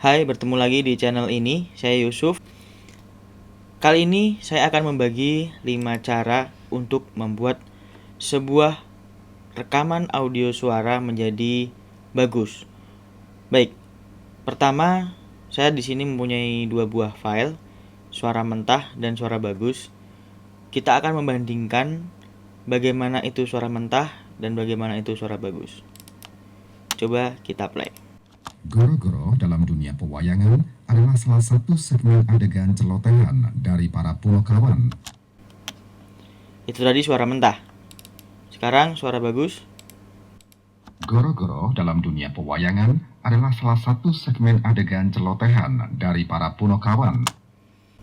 Hai, bertemu lagi di channel ini. Saya Yusuf. Kali ini saya akan membagi 5 cara untuk membuat sebuah rekaman audio suara menjadi bagus. Baik. Pertama, saya di sini mempunyai 2 buah file, suara mentah dan suara bagus. Kita akan membandingkan bagaimana itu suara mentah dan bagaimana itu suara bagus. Coba kita play. Goro-goro dalam dunia pewayangan adalah salah satu segmen adegan celotehan dari para punokawan. Itu tadi suara mentah. Sekarang suara bagus. Goro-goro dalam dunia pewayangan adalah salah satu segmen adegan celotehan dari para punokawan.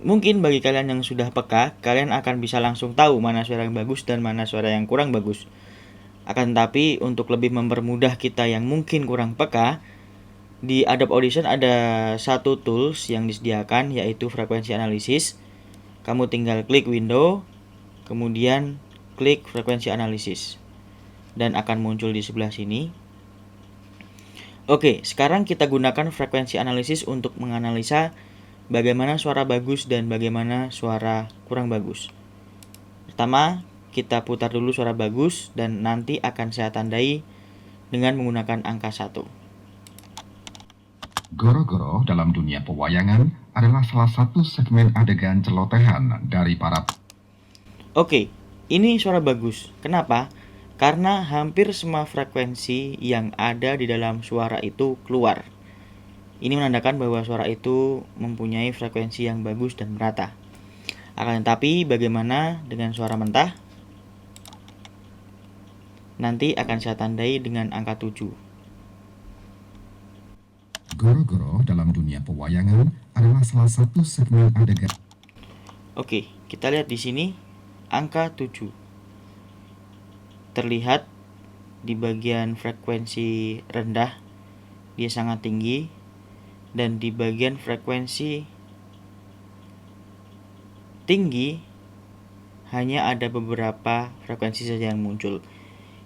Mungkin bagi kalian yang sudah peka, kalian akan bisa langsung tahu mana suara yang bagus dan mana suara yang kurang bagus. Akan tetapi, untuk lebih mempermudah kita yang mungkin kurang peka, di Adobe Audition ada satu tools yang disediakan, yaitu frekuensi analisis. Kamu tinggal klik window, kemudian klik frekuensi analisis, dan akan muncul di sebelah sini. Oke, sekarang kita gunakan frekuensi analisis untuk menganalisa bagaimana suara bagus dan bagaimana suara kurang bagus. Pertama, kita putar dulu suara bagus dan nanti akan saya tandai dengan menggunakan angka 1. Goro-goro dalam dunia pewayangan adalah salah satu segmen adegan celotehan dari para... Oke, ini suara bagus. Kenapa? Karena hampir semua frekuensi yang ada di dalam suara itu keluar. Ini menandakan bahwa suara itu mempunyai frekuensi yang bagus dan merata. Akan tetapi, bagaimana dengan suara mentah? Nanti akan saya tandai dengan angka 7. Goro-goro dalam dunia pewayangan adalah salah satu segmen adegan... Oke, kita lihat di sini angka 7. Terlihat di bagian frekuensi rendah dia sangat tinggi, dan di bagian frekuensi tinggi hanya ada beberapa frekuensi saja yang muncul.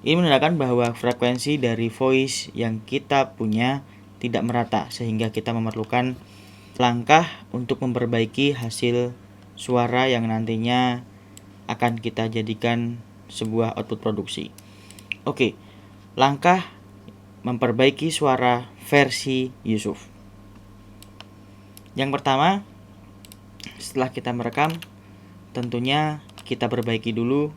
Ini menandakan bahwa frekuensi dari voice yang kita punya tidak merata, sehingga kita memerlukan langkah untuk memperbaiki hasil suara yang nantinya akan kita jadikan sebuah output produksi. Oke, langkah memperbaiki suara versi Yusuf. Yang pertama, setelah kita merekam, tentunya kita perbaiki dulu,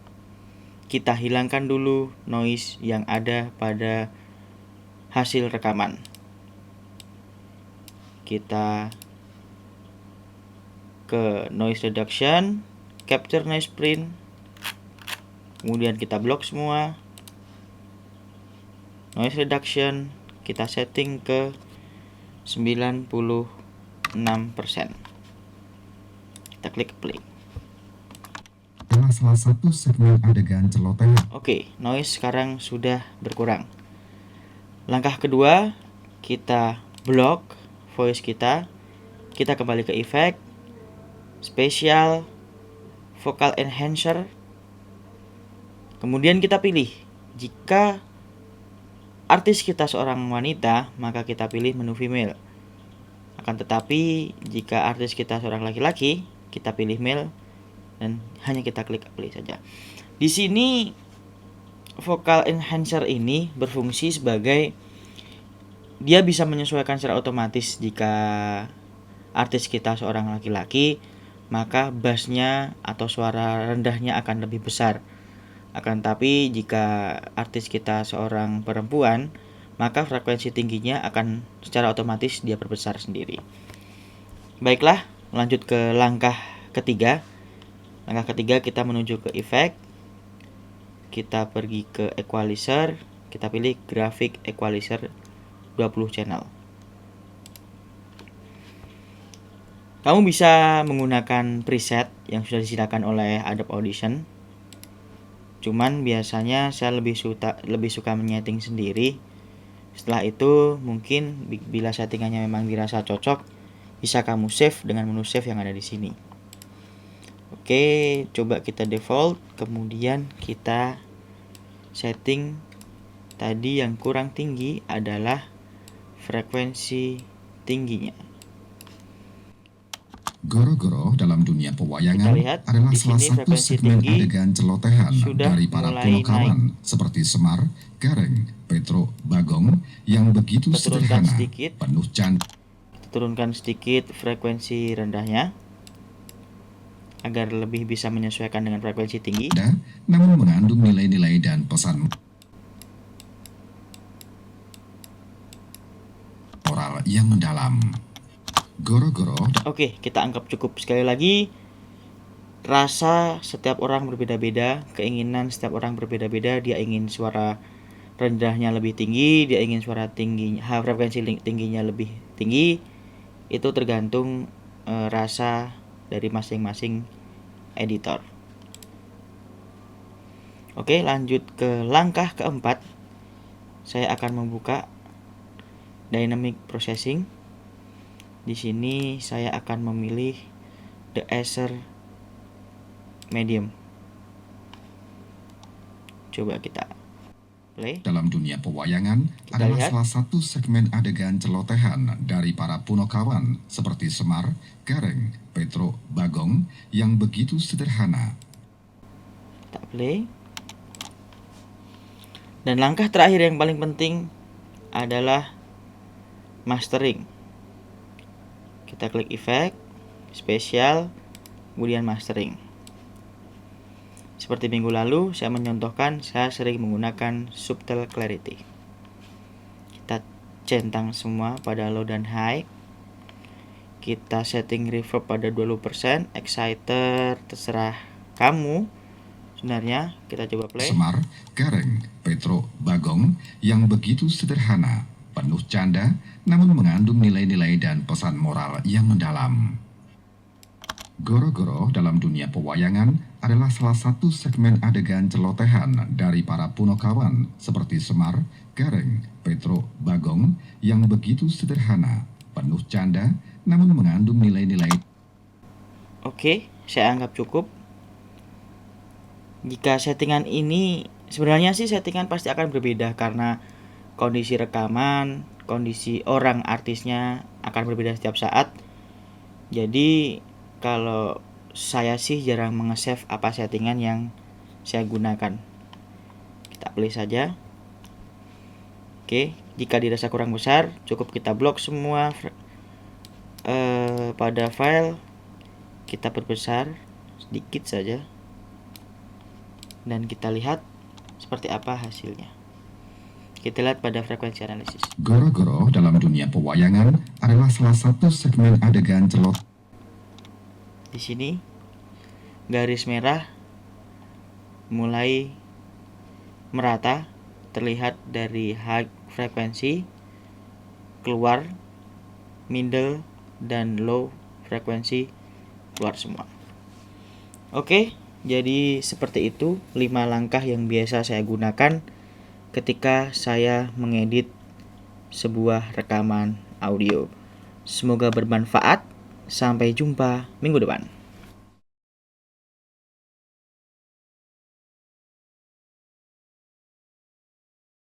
kita hilangkan dulu noise yang ada pada hasil rekaman. Kita ke noise reduction, capture noise print, kemudian kita blok semua. Noise reduction kita setting ke 96%. Kita klik play. adalah salah satu segmen adegan celotehan. Oke, noise sekarang sudah berkurang. Langkah kedua, kita blok voice kita. Kita kembali ke effect, spesial, vocal enhancer. Kemudian kita pilih, jika artis kita seorang wanita, maka kita pilih menu female. Akan tetapi, jika artis kita seorang laki-laki, kita pilih male dan hanya kita klik play saja. Di sini vocal enhancer ini berfungsi sebagai dia bisa menyesuaikan secara otomatis. Jika artis kita seorang laki-laki, maka bassnya atau suara rendahnya akan lebih besar. Akan tapi jika artis kita seorang perempuan, maka frekuensi tingginya akan secara otomatis dia perbesar sendiri. Baiklah, lanjut ke langkah ketiga. Langkah ketiga, kita menuju ke effect. Kita pergi ke equalizer, kita pilih graphic equalizer 20 channel. Kamu bisa menggunakan preset yang sudah disediakan oleh Adobe Audition. Cuman biasanya saya lebih suka menyeting sendiri. Setelah itu, mungkin bila settingannya memang dirasa cocok, bisa kamu save dengan menu save yang ada di sini. Oke, coba kita default, kemudian kita setting tadi yang kurang tinggi adalah frekuensi tingginya. Goro-goro dalam dunia pewayangan Kita lihat, adalah di salah sini satu frekuensi segmen tinggi adegan celotehan sudah dari para mulai punokawan seperti Semar, Gareng, Petro, Bagong yang begitu Kita turunkan sederhana, sedikit. penuh canda. Kita turunkan sedikit frekuensi rendahnya agar lebih bisa menyesuaikan dengan frekuensi tinggi. Namun mengandung nilai-nilai dan pesan moral yang mendalam. Goro-goro. Oke, kita anggap cukup. Sekali lagi, rasa setiap orang berbeda-beda, keinginan setiap orang berbeda-beda. Dia ingin suara rendahnya lebih tinggi, dia ingin suara tingginya, frekuensi tingginya lebih tinggi. Itu tergantung rasa dari masing-masing editor. Oke, lanjut ke langkah keempat. Saya akan membuka Dynamic Processing. Di sini saya akan memilih The Acer Medium. Coba kita play. Dalam dunia pewayangan Kita adalah lihat. salah satu segmen adegan celotehan dari para punokawan seperti Semar, Gareng, Petro, Bagong yang begitu sederhana. Kita play. Dan langkah terakhir yang paling penting adalah mastering. Kita klik efek, spesial, kemudian mastering. Seperti minggu lalu saya menyontohkan, saya sering menggunakan subtle clarity. Kita centang semua pada low dan high. Kita setting reverb pada 20%, exciter terserah kamu. Sebenarnya kita coba play. Semar, Gareng, Petro, Bagong yang begitu sederhana, penuh canda, namun mengandung nilai-nilai dan pesan moral yang mendalam. Goro-goro dalam dunia pewayangan adalah salah satu segmen adegan celotehan dari para punokawan seperti Semar, Gareng, Petro, Bagong yang begitu sederhana, penuh canda, namun mengandung nilai-nilai. Oke, saya anggap cukup. Jika settingan ini, sebenarnya sih settingan pasti akan berbeda karena kondisi rekaman, kondisi orang artisnya akan berbeda setiap saat. Jadi kalau saya sih jarang nge-save apa settingan yang saya gunakan. Kita play saja. Oke, jika dirasa kurang besar, cukup kita blok semua pada file. Kita perbesar sedikit saja. Dan kita lihat seperti apa hasilnya. Kita lihat pada frekuensi analisis. Goro-goro dalam dunia pewayangan adalah salah satu segmen adegan celot. Di sini garis merah mulai merata, terlihat dari high frekuensi keluar, middle dan low frekuensi keluar semua. Oke, jadi seperti itu 5 langkah yang biasa saya gunakan ketika saya mengedit sebuah rekaman audio. Semoga bermanfaat. Sampai jumpa minggu depan.